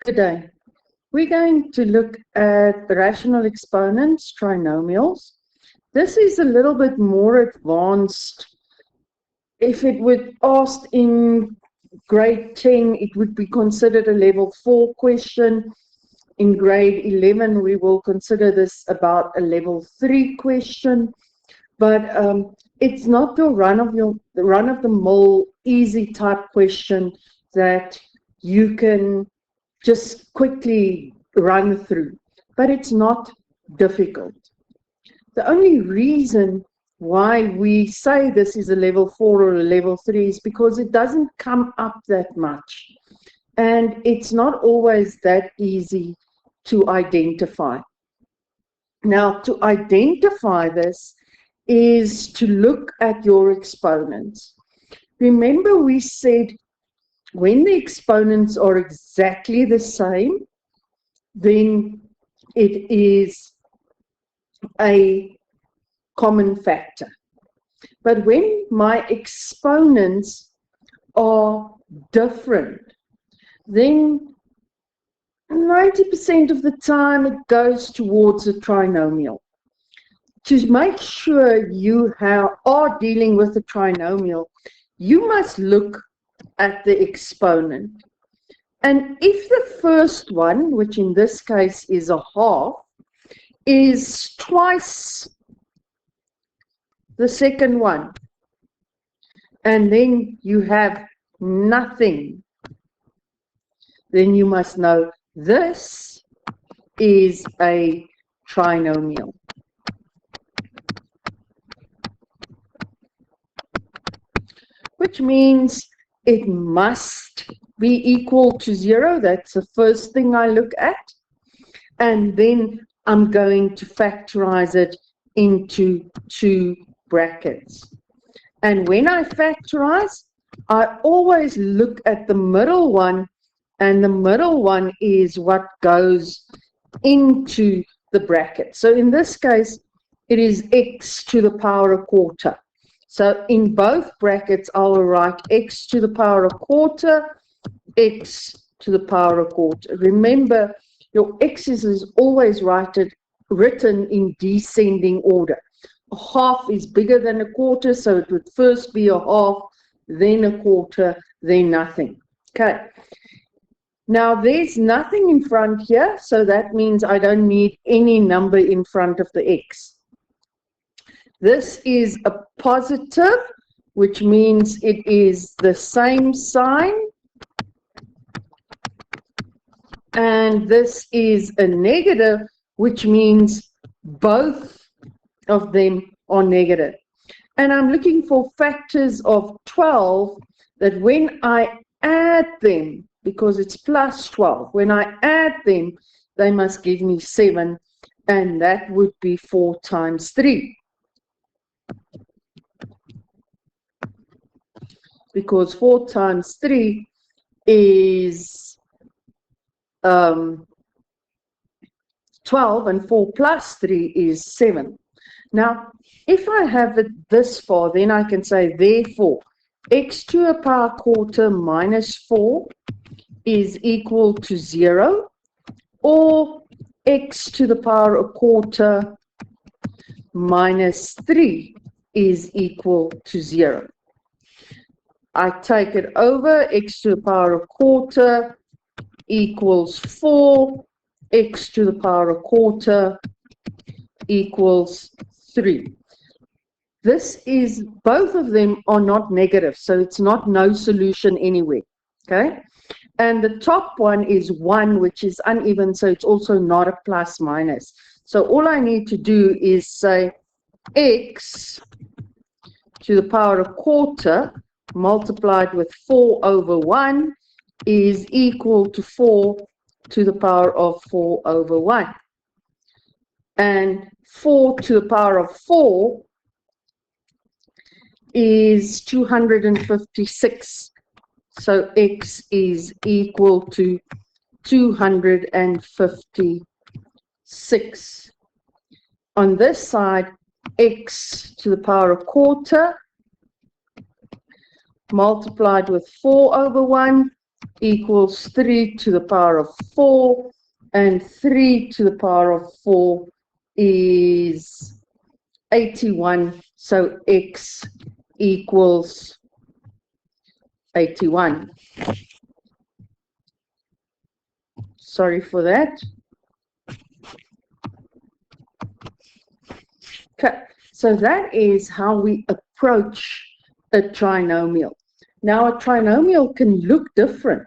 Good day. We're going to look at the rational exponents, trinomials. This is a little bit more advanced. If it were asked in grade 10, it would be considered a level 4 question. In grade 11, we will consider this about a level 3 question. But it's not the run-of-the-mill, easy type question that you can just quickly run through, but it's not difficult. The only reason why we say this is a level 4 or a level 3 is because it doesn't come up that much, and it's not always that easy to identify. Now, to identify this is to look at your exponents. Remember, we said when the exponents are exactly the same, then it is a common factor. But when my exponents are different, then 90% of the time it goes towards a trinomial. To make sure you are dealing with a trinomial, you must look at the exponent. And if the first one, which in this case is a half, is twice the second one, and then you have nothing, then you must know this is a trinomial. Which means it must be equal to 0. That's the first thing I look at. And then I'm going to factorize it into 2 brackets. And when I factorize, I always look at the middle one, and the middle one is what goes into the bracket. So in this case, it is x to the power a quarter. So in both brackets, I'll write x to the power a quarter, x to the power a quarter. Remember, your x's is always written in descending order. A half is bigger than a quarter, so it would first be a half, then a quarter, then nothing. Okay. Now, there's nothing in front here, so that means I don't need any number in front of the x. This is a positive, which means it is the same sign. And this is a negative, which means both of them are negative. And I'm looking for factors of 12 that when I add them, because it's plus 12, when I add them, they must give me 7, and that would be 4 times 3. Because 4 times 3 is 12, and 4 plus 3 is 7. Now, if I have it this far, then I can say, therefore, x to a power quarter minus 4 is equal to 0, or x to the power a quarter minus 3 is equal to 0. I take it over, x to the power a quarter equals 4, x to the power a quarter equals 3. This is, both of them are not negative, so it's not no solution anywhere, okay? And the top one is 1, which is uneven, so it's also not a plus minus. So all I need to do is say x to the power a quarter multiplied with 4 over 1 is equal to 4 to the power of 4 over 1. And 4 to the power of 4 is 256. So x is equal to 256. On this side, x to the power a quarter multiplied with 4 over 1 equals 3 to the power of 4, and 3 to the power of 4 is 81, so x equals 81. Sorry for that. Okay, so that is how we approach a trinomial. Now, a trinomial can look different.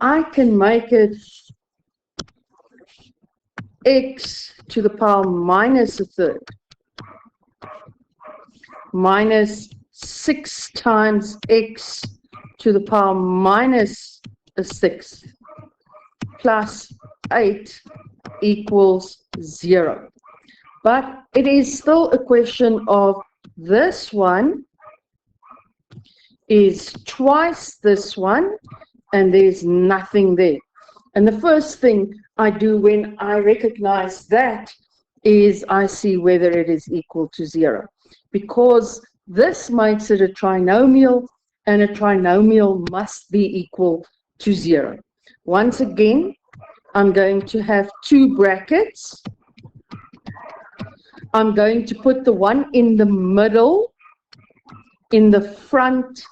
I can make it x to the power minus a third minus 6 times x to the power minus a sixth plus 8 equals 0. But it is still a question of this one is twice this one, and there's nothing there. And the first thing I do when I recognize that is I see whether it is equal to 0. Because this makes it a trinomial, and a trinomial must be equal to 0. Once again, I'm going to have two brackets. I'm going to put the one in the middle, in the front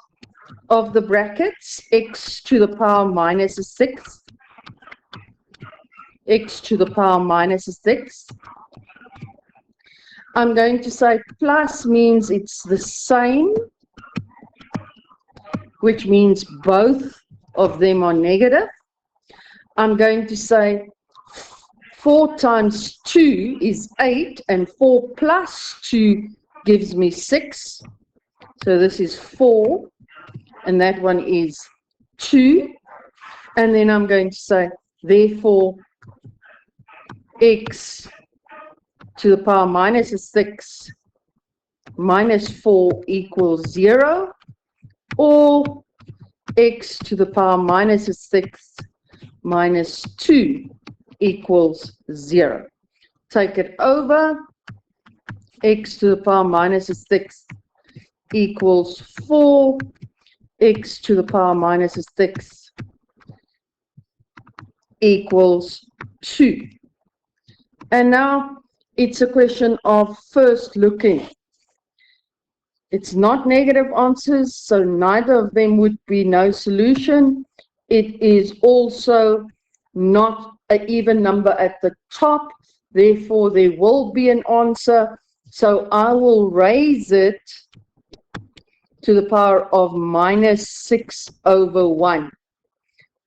of the brackets, x to the power minus a sixth, x to the power minus a sixth. I'm going to say plus means it's the same, which means both of them are negative. I'm going to say 4 times 2 is 8, and 4 plus 2 gives me 6. So this is 4, and that one is 2. And then I'm going to say, therefore, x to the power minus a 6 minus 4 equals 0, or x to the power minus a 6 minus 2 equals 0. Take it over. X to the power minus a 6 equals 4. X to the power minus a 6 equals 2. And now it's a question of first looking. It's not negative answers, so neither of them would be no solution. It is also not an even number at the top, therefore there will be an answer. So I will raise it to the power of minus 6 over 1,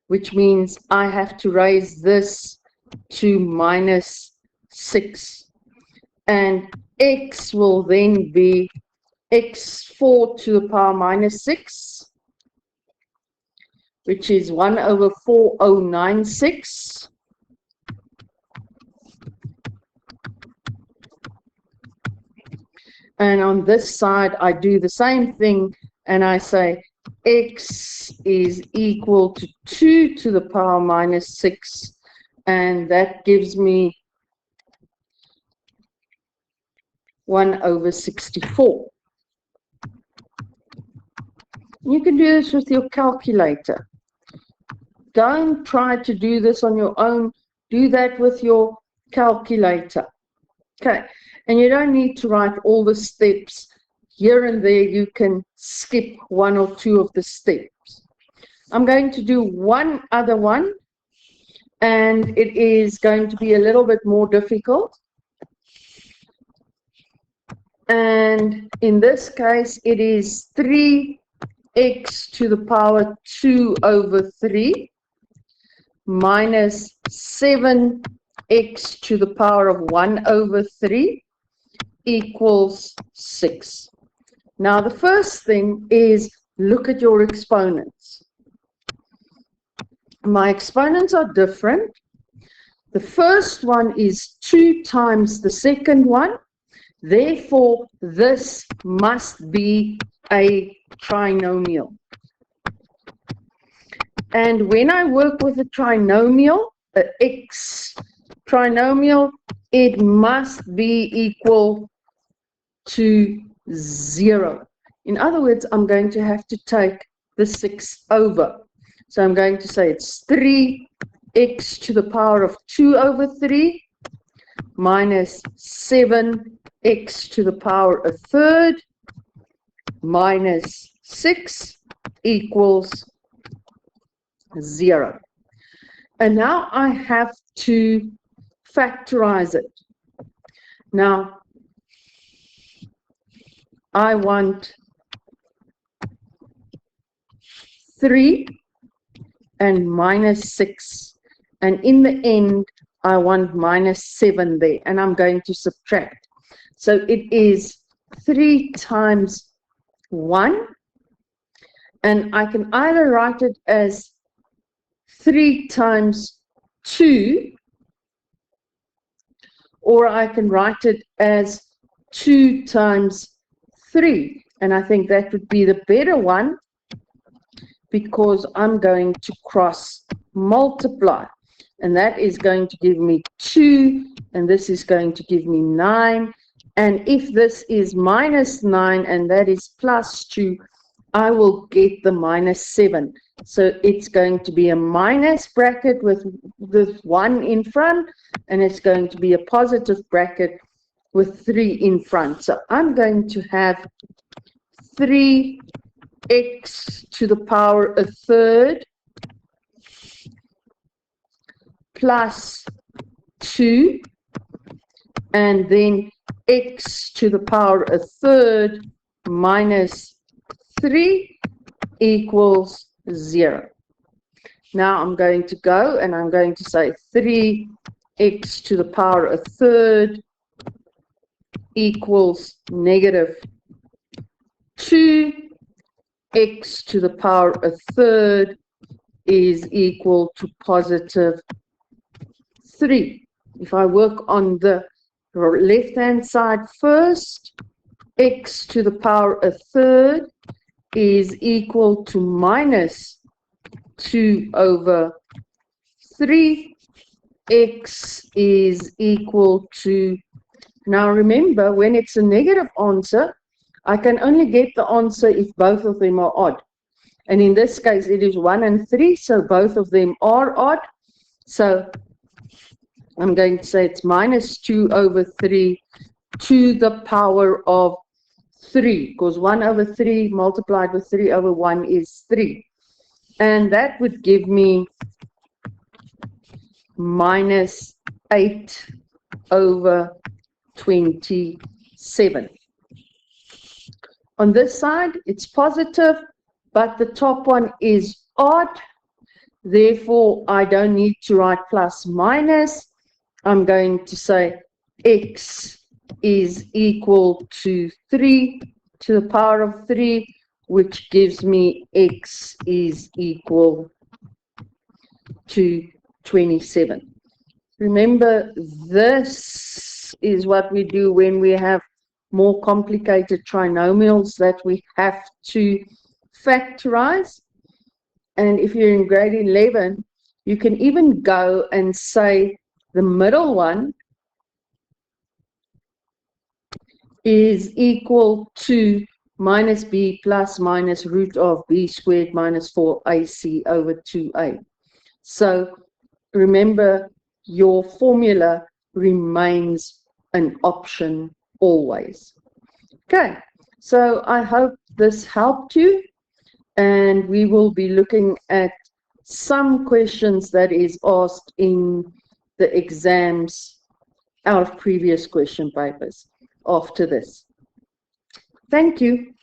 which means I have to raise this to minus 6. And x will then be x4 to the power minus 6, which is 1 over 4096. And on this side, I do the same thing, and I say x is equal to 2 to the power minus 6, and that gives me 1 over 64. You can do this with your calculator. Don't try to do this on your own. Do that with your calculator. Okay, and you don't need to write all the steps. Here and there, you can skip 1 or 2 of the steps. I'm going to do one other one, and it is going to be a little bit more difficult. And in this case, it is 3x to the power 2 over 3 minus 7x to the power of 1 over 3 equals 6. Now, the first thing is look at your exponents. My exponents are different. The first one is 2 times the second one. Therefore, this must be a trinomial. And when I work with a trinomial, an x trinomial, it must be equal to 0. In other words, I'm going to have to take the 6 over. So I'm going to say it's 3x to the power of 2 over 3 minus 7x to the power a third minus 6 equals 0. And now I have to factorize it. Now, I want 3 and minus 6. And in the end, I want minus 7 there. And I'm going to subtract. So it is 3 times 1. And I can either write it as 3 times 2, or I can write it as 2 times 3. And I think that would be the better one, because I'm going to cross multiply. And that is going to give me 2, and this is going to give me 9. And if this is minus 9 and that is plus 2, I will get the minus 7. So it's going to be a minus bracket with 1 in front, and it's going to be a positive bracket with 3 in front. So I'm going to have 3x to the power a third plus 2, and then x to the power a third minus 3 equals 0. Now I'm going to go and I'm going to say 3x to the power a third equals negative 2x to the power a third is equal to positive 3. If I work on the left-hand side first, x to the power a third is equal to minus 2 over 3. X is equal to, now remember, when it's a negative answer, I can only get the answer if both of them are odd. And in this case, it is 1 and 3, so both of them are odd. So I'm going to say it's minus 2 over 3 to the power of 3, because 1 over 3 multiplied with 3 over 1 is 3. And that would give me minus 8 over 27. On this side, it's positive, but the top one is odd. Therefore, I don't need to write plus minus. I'm going to say x is equal to 3 to the power of 3, which gives me x is equal to 27. Remember, this is what we do when we have more complicated trinomials that we have to factorize. And if you're in grade 11, you can even go and say the middle one is equal to minus b plus minus root of b squared minus 4ac over 2a. So remember, your formula remains an option always. Okay, so I hope this helped you, and we will be looking at some questions that is asked in the exams out of previous question papers after this. Thank you.